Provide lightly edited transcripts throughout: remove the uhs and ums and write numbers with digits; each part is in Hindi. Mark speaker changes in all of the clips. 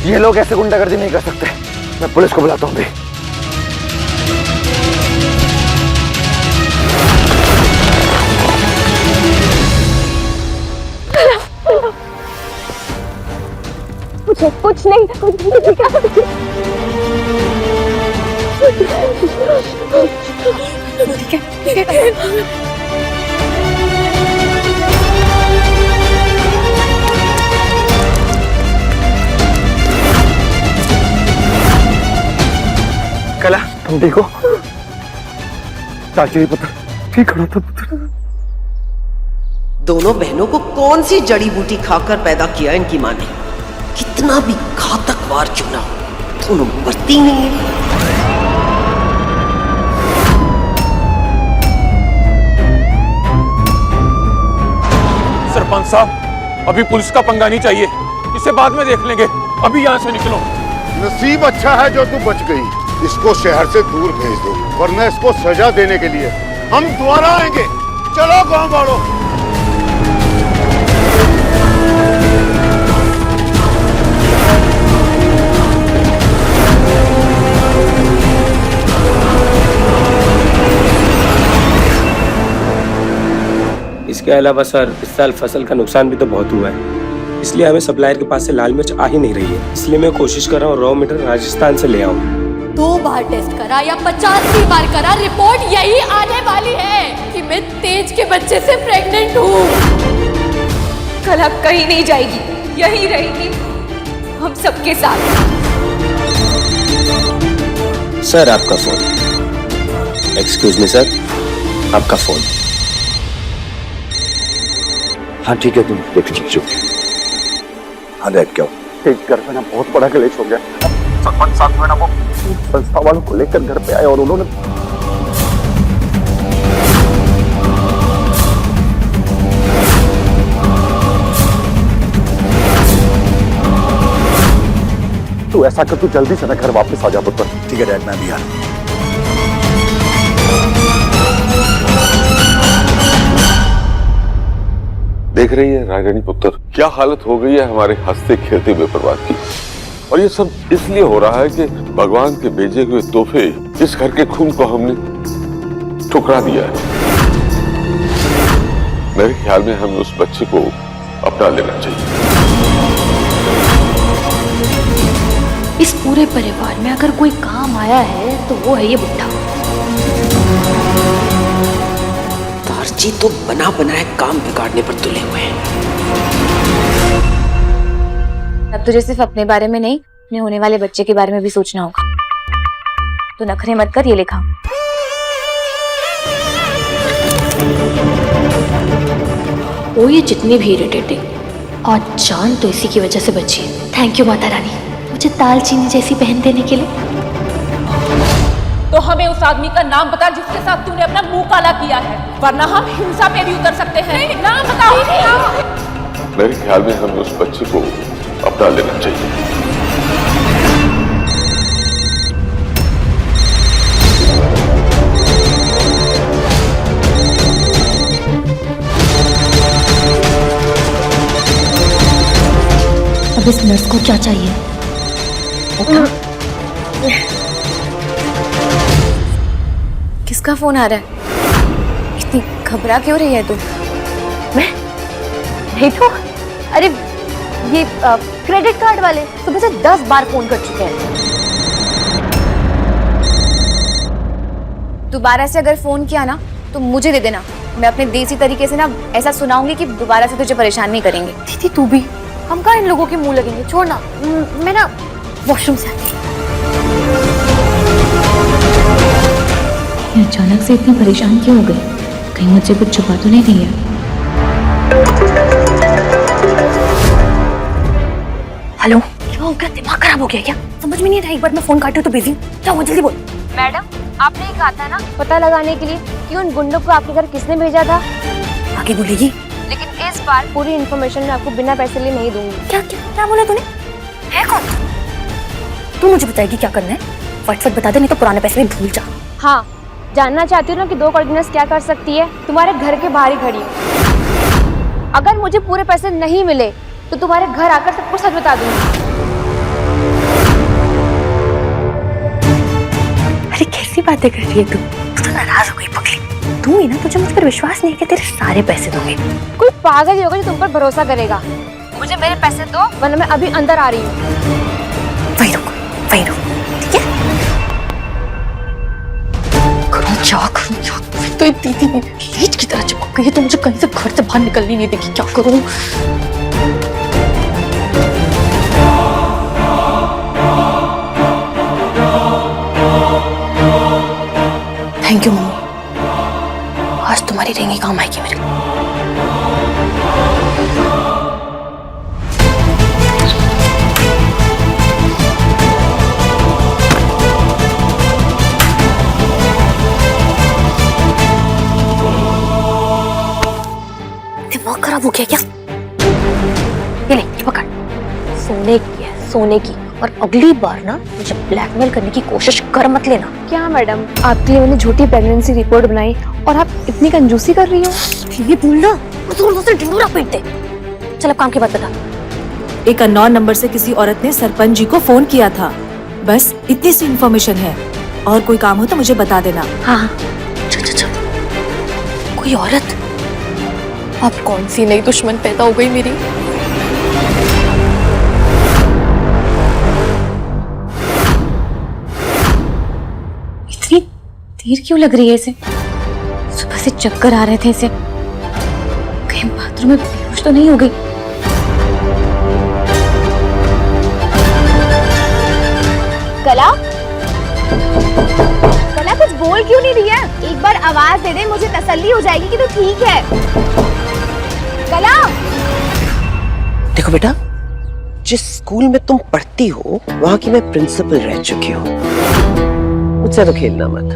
Speaker 1: ये लोग ऐसे गुंडागर्दी नहीं कर सकते। मैं पुलिस को बुलाता हूँ भी।
Speaker 2: कुछ नहीं ठीक है।
Speaker 1: कला तुम ठीक हो? चाची पुत्र ठीक खड़ा था पुत्र।
Speaker 3: दोनों बहनों को कौन सी जड़ी बूटी खाकर पैदा किया इनकी माँ ने? कितना भी घातक वार चुना, दोनों मरती नहीं है।
Speaker 4: सरपंच साहब, अभी पुलिस का पंगा नहीं चाहिए, इसे बाद में देख लेंगे। अभी यहाँ से निकलो।
Speaker 5: नसीब अच्छा है जो तू बच गई। इसको शहर से दूर भेज दो, वरना इसको सजा देने के लिए हम दोबारा आएंगे। चलो गांव वालों।
Speaker 6: इसके अलावा सर, इस साल फसल का नुकसान भी तो बहुत हुआ है, इसलिए हमें सप्लायर के पास से लाल मिर्च आ ही नहीं रही है। इसलिए मैं कोशिश कर रहा हूँ रॉ मटेरियल राजस्थान से ले आऊँ।
Speaker 2: 2 बार टेस्ट करा या 85 बार करा, रिपोर्ट यही आने वाली है कि मैं तेज के बच्चे से प्रेग्नेंट हूँ। कला कहीं नहीं जाएगी, यही रहेगी हम सबके साथ।
Speaker 6: सर आपका फोन। एक्सक्यूज मी सर, आपका फोन।
Speaker 1: हाँ ठीक है, तुम देख लीजिए। हाँ देख क्या एक घर में ना बहुत बड़ा क्लेश हो गया। सरपंच साहब में ना वो संस्था वालों को लेकर घर पे आए और उन्होंने तू ऐसा कर, तू जल्दी से ना घर वापस आ जा पुत्र। ठीक है डैड, मैं भी आ रहा हूं।
Speaker 7: देख रही है रागिनी पुत्र, क्या हालत हो गई है हमारे हंसते खेलते हुए परिवार की। और ये सब इसलिए हो रहा है कि भगवान के भेजे हुए तोहफे, इस घर के खून को हमने ठुकरा दिया है। मेरे ख्याल में हमें उस बच्चे को अपना लेना चाहिए।
Speaker 2: इस पूरे परिवार में अगर कोई काम आया है तो वो है ये बुढ़ा।
Speaker 3: तारजी तो बना बनाए काम बिगाड़ने पर तुले हुए हैं।
Speaker 2: अब तुझे सिर्फ अपने बारे में नहीं, अपने होने वाले बच्चे के बारे में भी सोचना होगा। तो नखरे मत कर, ये लिखा।
Speaker 8: वो ये जितनी भी इरिटेटिंग और जान तो इसी की वजह से बची है। थैंक यू माता रानी, मुझे दालचीनी जैसी बहन देने के लिए।
Speaker 9: तो हमें उस आदमी का नाम बता जिसके साथ तूने अपना मुंह काला किया है, वरना हम हिंसा पे भी उतर सकते हैं। नाम बताओ।
Speaker 7: मेरे ख्याल में हमें उस बच्चे को अपना लेना चाहिए।
Speaker 8: अब इस नर्स को क्या चाहिए?
Speaker 2: किसका फोन आ रहा है? इतनी घबरा क्यों रही है तू?
Speaker 8: मैं नहीं तो, अरे ये क्रेडिट कार्ड वाले सुबह से 10 बार फोन कर चुके हैं।
Speaker 2: दोबारा से अगर फोन किया ना तो मुझे दे देना। मैं अपने देसी तरीके से ना ऐसा सुनाऊंगी कि दोबारा से तुझे परेशान नहीं करेंगे।
Speaker 8: दीदी तू भी, हम कहाँ इन लोगों के मुंह लगेंगे। छोड़ना, मैं ना वॉशरूम से आती हूँ।
Speaker 2: अचानक से इतनी परेशान क्यों हो गई? कहीं मुझसे कुछ छुपा तो नहीं रही है?
Speaker 8: हेलो, क्या हो गया? दिमाग खराब हो गया क्या? समझ में नहीं रहा। एक बार मैं फोन काटूं तो बिजी हूँ। क्या हुआ, जल्दी बोल।
Speaker 2: मैडम, आपने ही कहा था ना पता लगाने के लिए कि उन गुंडों को आपके घर किसने भेजा था।
Speaker 8: आगे बोलेगी।
Speaker 2: लेकिन इस बार पूरी इन्फॉर्मेशन मैं आपको बिना पैसे लिए नहीं दूंगी।
Speaker 8: क्या क्या क्या बोला तूने? है कौन तू? मुझे बताएगी क्या करना है? फटफट बता दे, नहीं तो पुराने पैसे भी भूल जा।
Speaker 2: हाँ, जानना चाहती हो ना कि 2 कोऑर्डिनेटर्स क्या कर सकती है? तुम्हारे घर के बाहर ही खड़ी हूँ। अगर मुझे पूरे पैसे नहीं मिले तो तुम्हारे घर आकर सबको सच बता दूंगी।
Speaker 8: अरे कैसी बातें कर रही है तू तो नाराज हो गई पगली। तू ही ना, तुझे मुझ पर विश्वास नहीं है कि तेरे सारे पैसे दूंगी।
Speaker 2: कोई पागल ही होगा जो तुम पर भरोसा करेगा। मुझे मेरे पैसे दो वरना मैं अभी अंदर आ रही हूँ।
Speaker 8: वही रुक, ठीक है? करूँ तो एक दीदी मेरी लीच की तरह चिपक गई है, तो मुझे कहीं से घर से बाहर निकलनी नहीं देगी। क्या करूँ? थैंक यू मम्मी, आज तुम्हारी रिंग काम आएगी मेरे को। दिमाग खराब हो गया क्या? ये ले, ये पकड़। सोने की है, सोने की। और अगली बार ना मुझे ब्लैकमेल करने की कोशिश कर मत लेना।
Speaker 2: क्या मैडम, आपके लिए मैंने झूठी प्रेगनेंसी रिपोर्ट बनाई और आप इतनी कंजूसी कर रही हो?
Speaker 8: ये बोलना जोर से ढिंडोरा पीट दे। चल अब काम की बात बता।
Speaker 10: एक अननोन नंबर से किसी औरत ने सरपंच जी को फोन किया था। बस इतनी सी इन्फॉर्मेशन है, और कोई काम हो तो मुझे बता देना।
Speaker 8: हाँ, चल। कोई औरत? अब कौन सी नई दुश्मन पैदा हो गई मेरी? इतनी देर क्यों लग रही है इसे? सुबह से चक्कर आ रहे थे इसे। कहीं बाथरूम में बेहोश तो नहीं हो गई?
Speaker 2: कला कुछ बोल क्यों नहीं रही है? एक बार आवाज दे दे, मुझे तसल्ली हो जाएगी कि तू ठीक है। कला,
Speaker 3: देखो बेटा, जिस स्कूल में तुम पढ़ती हो वहाँ की मैं प्रिंसिपल रह चुकी हूँ। मुझसे तो खेलना मत।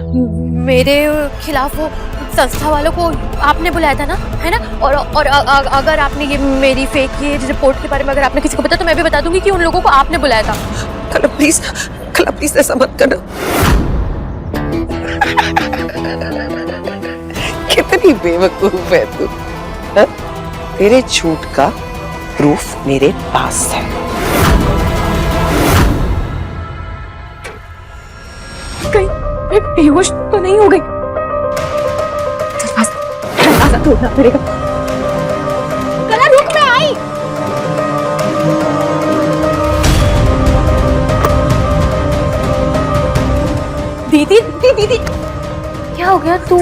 Speaker 8: मेरे खिलाफ वो संस्था वालों को आपने बुलाया था ना, है ना? और अगर आपने ये मेरी फेक ये रिपोर्ट के बारे में अगर आपने किसी को बताया तो मैं भी बता दूंगी कि उन लोगों को आपने बुलाया था।
Speaker 3: कला प्लीज ऐसा मत करना। कितनी बेवकूफ है तू। हा? तेरे झूठ का प्रूफ मेरे पास है।
Speaker 8: कहीं मैं बेहोश तो नहीं हो गई? दरवाजा तोड़ना पड़ेगा।
Speaker 2: कला रुक, मैं आई। दीदी
Speaker 8: क्या हो गया? तू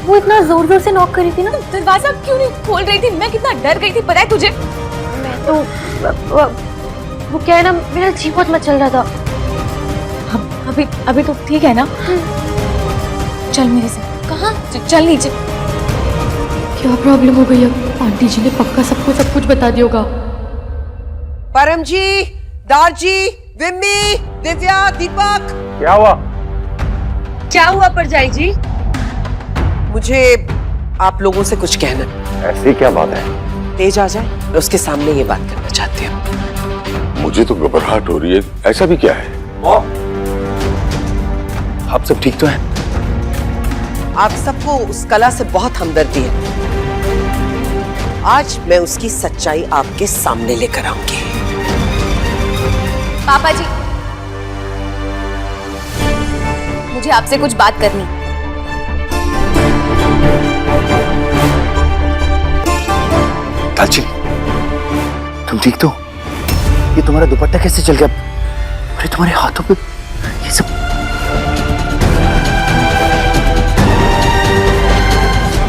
Speaker 8: वो इतना जोर से नॉक करी थी ना,
Speaker 2: दरवाजा क्यों नहीं खोल रही थी? मैं कितना डर गई थी पता है तुझे?
Speaker 8: मैं तो वो क्या है ना, मेरा जी बहुत मचल रहा था।
Speaker 2: अभी तो ठीक है ना? चल मेरे से।
Speaker 8: कहाँ?
Speaker 2: चल नीचे।
Speaker 8: क्या प्रॉब्लम हो गई अब? आंटी जी ने पक्का सबको सब कुछ बता दिया होगा।
Speaker 3: परम जी, दारजी, विम्मी, दिव्या, दीपक।
Speaker 10: क्या हुआ परजाई जी?
Speaker 3: मुझे आप लोगों से कुछ कहना।
Speaker 1: ऐसी क्या बात है?
Speaker 3: तेज आ जाए, मैं उसके सामने ये बात करना चाहती हूँ।
Speaker 7: मुझे तो घबराहट हो रही है। ऐसा भी क्या है?
Speaker 1: आप सब ठीक तो हैं?
Speaker 3: आप सबको उस कला से बहुत हमदर्दी है। आज मैं उसकी सच्चाई आपके सामने लेकर आऊंगी।
Speaker 2: पापा जी, मुझे आपसे कुछ बात करनी।
Speaker 1: दालची, तुम ठीक तो? ये तुम्हारा दुपट्टा कैसे चल गया? अरे तुम्हारे हाथों पे ये सब।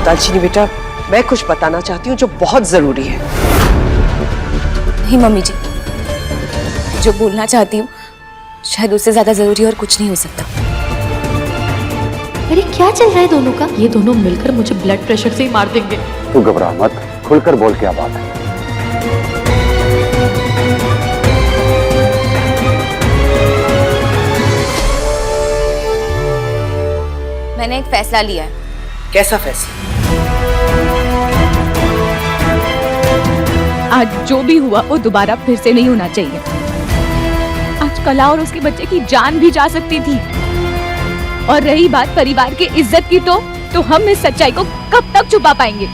Speaker 3: दालचीनी बेटा, मैं कुछ बताना चाहती हूँ जो बहुत जरूरी है।
Speaker 2: नहीं मम्मी जी, जो बोलना चाहती हूँ शायद उससे ज्यादा जरूरी और कुछ नहीं हो सकता।
Speaker 8: अरे क्या चल रहा है दोनों का? ये दोनों मिलकर मुझे ब्लड प्रेशर से ही मार देंगे।
Speaker 1: तू घबरा मत, खुलकर बोल, क्या बात है?
Speaker 2: मैंने एक फैसला लिया है।
Speaker 3: कैसा फैसला?
Speaker 9: आज जो भी हुआ वो दोबारा फिर से नहीं होना चाहिए। आज कला और उसके बच्चे की जान भी जा सकती थी। और रही बात परिवार की इज्जत की, तो हम इस सच्चाई को कब तक छुपा पाएंगे?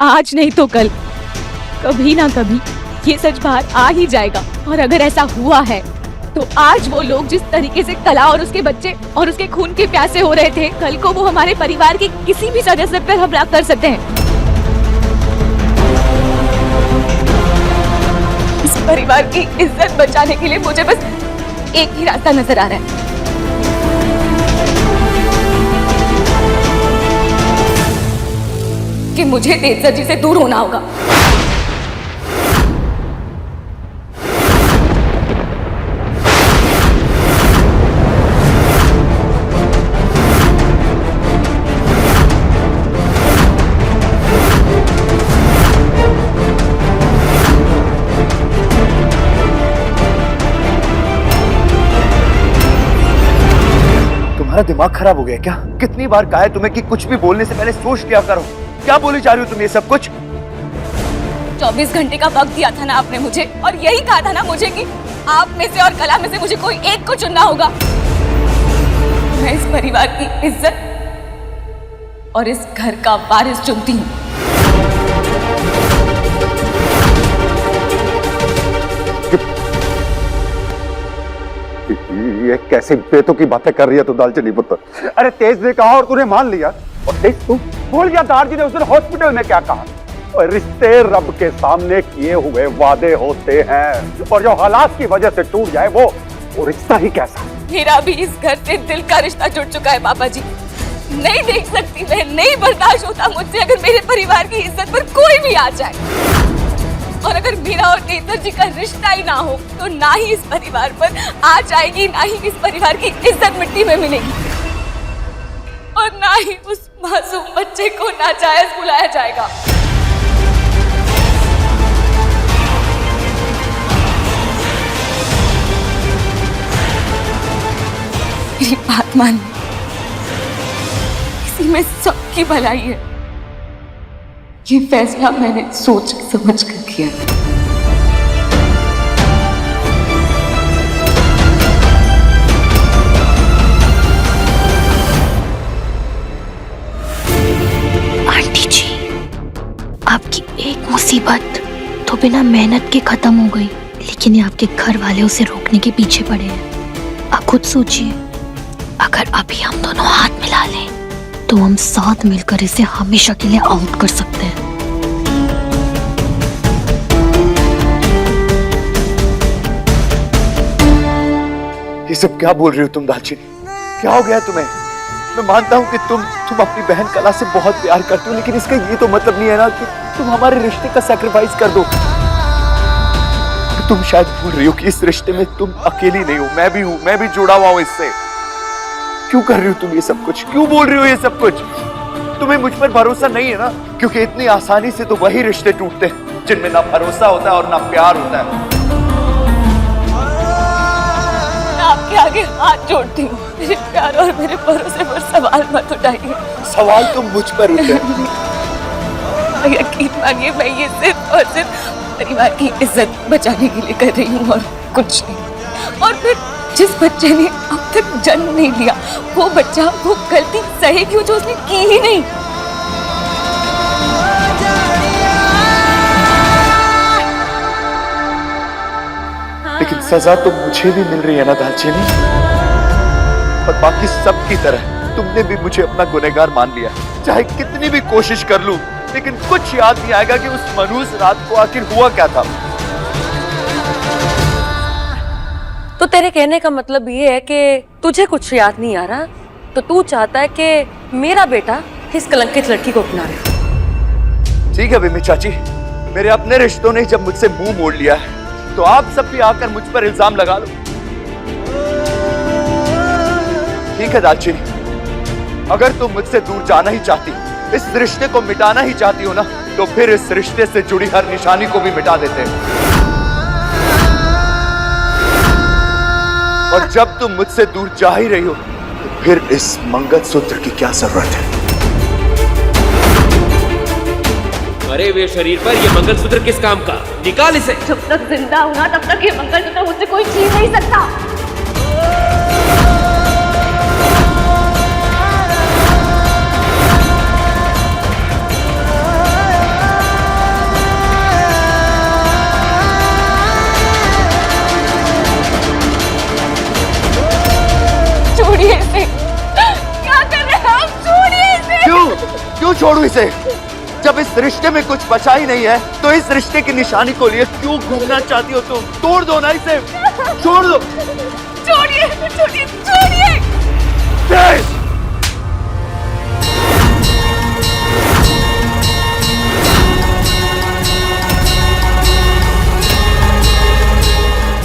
Speaker 9: आज नहीं तो कल, कभी ना कभी ये सच बाहर आ ही जाएगा। और अगर ऐसा हुआ है तो आज वो लोग जिस तरीके से कला और उसके बच्चे और उसके खून के प्यासे हो रहे थे, कल को वो हमारे परिवार के किसी भी सदस्य पर हमला कर सकते हैं। इस परिवार की इज्जत बचाने के लिए मुझे बस एक ही रास्ता नजर आ रहा है। कि मुझे तेजसर जी से दूर होना होगा।
Speaker 1: तुम्हारा दिमाग खराब हो गया क्या? कितनी बार कहा है तुम्हें कि कुछ भी बोलने से पहले सोच लिया करो। क्या बोले जा रही हो तुम ये सब कुछ?
Speaker 9: 24 घंटे का वक्त दिया था ना आपने मुझे, और यही कहा था ना मुझे कि आप में से और कला में से मुझे कोई एक को चुनना होगा। मैं इस परिवार की इज्जत और इस घर का वारिस चुनती हूँ।
Speaker 1: ये कैसे बेतों की बातें कर रही है तू दालचीनी पुत्र? अरे तेज ने कहा और तूने मान लिया। और तेज तू भूल गया दार जी ने उस दिन हॉस्पिटल में क्या कहा? और रिश्ते रब के सामने किए हुए वादे होते हैं, और जो हालात की वजह से टूट जाए वो रिश्ता ही कैसा?
Speaker 9: मेरा भी इस घर से दिल का रिश्ता जुड़ चुका है पापा जी। नहीं देख सकती मैं, नहीं बर्दाश्त होता मुझसे अगर मेरे परिवार की इज्जत पर कोई भी आ जाए। और अगर मेरा और तेजसर जी का रिश्ता ही ना हो तो ना ही इस परिवार पर आ जाएगी, ना ही इस परिवार की इज्जत मिट्टी में मिलेगी, और ना ही उस मासूम बच्चे को नाजायज बुलाया जाएगा। मेरी बात मान, इसी में सबकी भलाई है। ये फैसला मैंने सोच समझ कर किया।
Speaker 8: आंटी जी, आपकी एक मुसीबत तो बिना मेहनत के खत्म हो गई, लेकिन ये आपके घर वाले उसे रोकने के पीछे पड़े हैं। आप खुद सोचिए, अगर अभी हम दोनों हाथ मिला लें तो हम साथ मिलकर इसे हमेशा के लिए आउट कर सकते हैं।
Speaker 1: ये सब क्या बोल रही हो तुम दालचीनी? क्या हो गया तुम्हें? मैं मानता हूँ कि तुम अपनी बहन कला से बहुत प्यार करती हो, लेकिन इसका ये तो मतलब नहीं है ना कि तुम हमारे रिश्ते का सैक्रिफाइस कर दो। तुम शायद भूल रही हो कि इस रिश्ते में तुम अकेली नहीं हो, मैं भी हूँ, मैं भी जुड़ा हुआ हूँ इससे। क्यों कर रही हो तुम ये सब कुछ? क्यों बोल रही हो ये सब कुछ? तुम्हें मुझ पर भरोसा नहीं है ना? क्योंकि इतनी आसानी से तो वही रिश्ते टूटते हैं जिनमें ना भरोसा होता है और ना प्यार होता है।
Speaker 9: मैं आपके आगे हाथ जोड़ती हूँ, मेरे प्यार और मेरे भरोसे पर सवाल मत उठाइए।
Speaker 1: सवाल तुम मुझ पर उठे।
Speaker 9: यकीन मानिए, मैं ये सिर्फ और सिर्फ परिवार की इज्जत बचाने के लिए कर रही हूँ और कुछ नहीं। और फिर जिस बच्चे ने अब तक जन्म नहीं लिया, वो बच्चा वो गलती सही क्यों जो उसने की ही नहीं।
Speaker 1: लेकिन सजा तो मुझे भी मिल रही है ना दालचीनी? और बाकी सब की तरह तुमने भी मुझे अपना गुनहगार मान लिया। चाहे कितनी भी कोशिश कर लूं, लेकिन कुछ याद नहीं आएगा कि उस मनहूस रात को आखिर हुआ क्या था।
Speaker 11: तो तेरे कहने का मतलब ये है कि तुझे कुछ याद नहीं आ रहा, तो तू चाहता है कि मेरा बेटा इस कलंकित लड़की को अपना ले।
Speaker 1: ठीक है बिम्मी चाची, मेरे अपने रिश्तों ने जब मुझसे मुंह मोड़ लिया है, तो आप सब भी आकर मुझ पर इल्जाम लगा लो। ठीक है दालचीनी, अगर तुम मुझसे दूर जाना ही चाहती, इस रिश्ते को मिटाना ही चाहती हो ना, तो फिर इस रिश्ते से जुड़ी हर निशानी को भी मिटा देते हैं। और जब तुम मुझसे दूर जा ही रही हो, तो फिर इस मंगलसूत्र की क्या जरूरत है?
Speaker 6: मरे हुए शरीर पर ये मंगलसूत्र किस काम का? निकाल इसे।
Speaker 9: जब तक जिंदा हूं ना, तब तक ये मंगलसूत्र मुझसे कोई छीन नहीं सकता।
Speaker 12: छोड़ू इसे। जब इस रिश्ते में कुछ बचा ही नहीं है तो इस रिश्ते की निशानी को लिए क्यों घूमना चाहती हो तुम? तोड़ दो ना इसे, छोड़ दो।
Speaker 9: छोड़िए छोड़िए छोड़िए।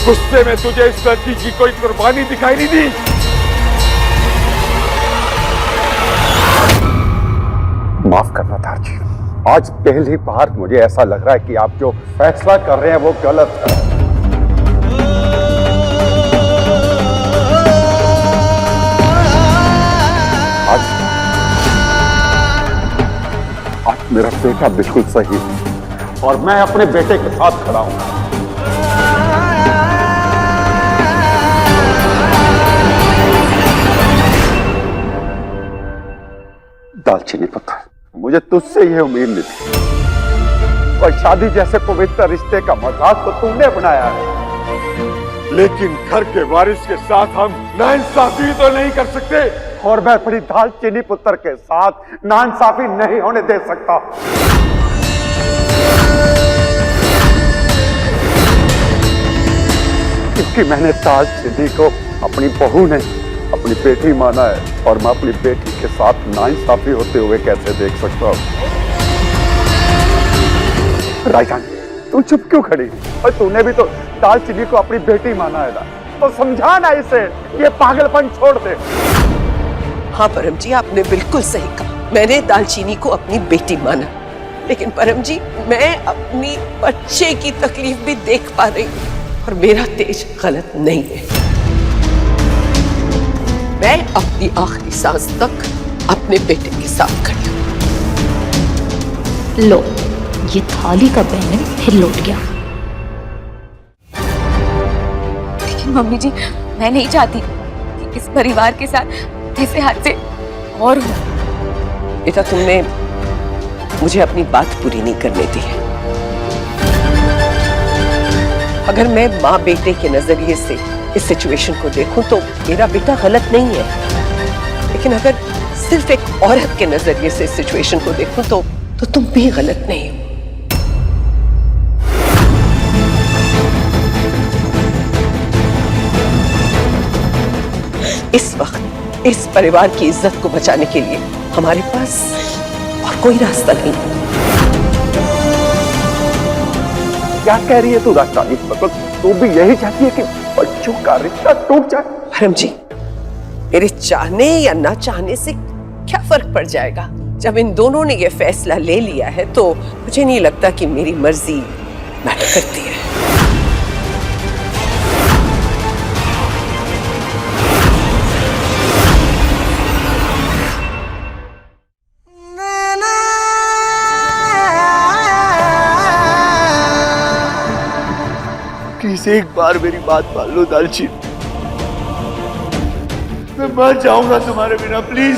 Speaker 4: गुस्से में तुझे इस लड़की की कोई कुर्बानी दिखाई नहीं दी।
Speaker 1: माफ करना तारजी, आज पहली बार मुझे ऐसा लग रहा है कि आप जो फैसला कर रहे हैं वो गलत है। आज मेरा बेटा बिल्कुल सही है और मैं अपने बेटे के साथ खड़ा हूं। दालचीनी पुत्र, मुझे तुझसे यह उम्मीद नहीं थी और शादी जैसे पवित्र रिश्ते का मजाक तो तुमने बनाया है,
Speaker 4: लेकिन घर के वारिस के साथ हम नाइंसाफी तो नहीं कर सकते।
Speaker 1: और मैं अपनी दालचीनी पुत्र के साथ नाइंसाफी नहीं होने दे सकता। क्योंकि मैंने दालचीनी को अपनी बहू नहीं अपनी बेटी माना है और मैं अपनी बेटी के साथ नाइंसाफी होते हुए कैसे देख सकता हूं। रायजान, तू चुप क्यों खड़ी? और तूने भी तो दालचीनी को अपनी बेटी माना है ना, तो समझा ना इसे, ये पागलपन छोड़ दे।
Speaker 3: हाँ परम जी, आपने बिल्कुल सही कहा। मैंने दालचीनी को अपनी बेटी माना, लेकिन परम जी मैं अपनी बच्चे की तकलीफ भी देख पा रही हूँ और मेरा तेज गलत नहीं है। मैं अपनी आखिरी सांस तक अपने बेटे के साथ खड़ी हूँ।
Speaker 8: लो, ये थाली का बैलेंस फिर लौट गया।
Speaker 9: लेकिन मम्मी जी, मैं नहीं चाहती कि इस परिवार के साथ ऐसे हादसे और हो।
Speaker 3: बेटा, तुमने मुझे अपनी बात पूरी नहीं करने दी है। अगर मैं माँ बेटे के नजरिए से इस सिचुएशन को देखूं तो मेरा बेटा गलत नहीं है, लेकिन अगर सिर्फ एक औरत के नजरिए से इस सिचुएशन को देखूं तो तुम भी गलत नहीं हो। इस वक्त इस परिवार की इज्जत को बचाने के लिए हमारे पास और कोई रास्ता नहीं।
Speaker 1: क्या कह रही है तू राजधानी? मतलब तू भी यही चाहती है कि बच्चों का रिश्ता टूट जाए?
Speaker 3: परम जी, मेरे चाहने या ना चाहने से क्या फर्क पड़ जाएगा? जब इन दोनों ने ये फैसला ले लिया है तो मुझे नहीं लगता कि मेरी मर्जी मैटर करती है।
Speaker 12: प्लीज एक बार मेरी बात मान लो दालचीनी, मैं मर जाऊंगा तुम्हारे बिना। प्लीज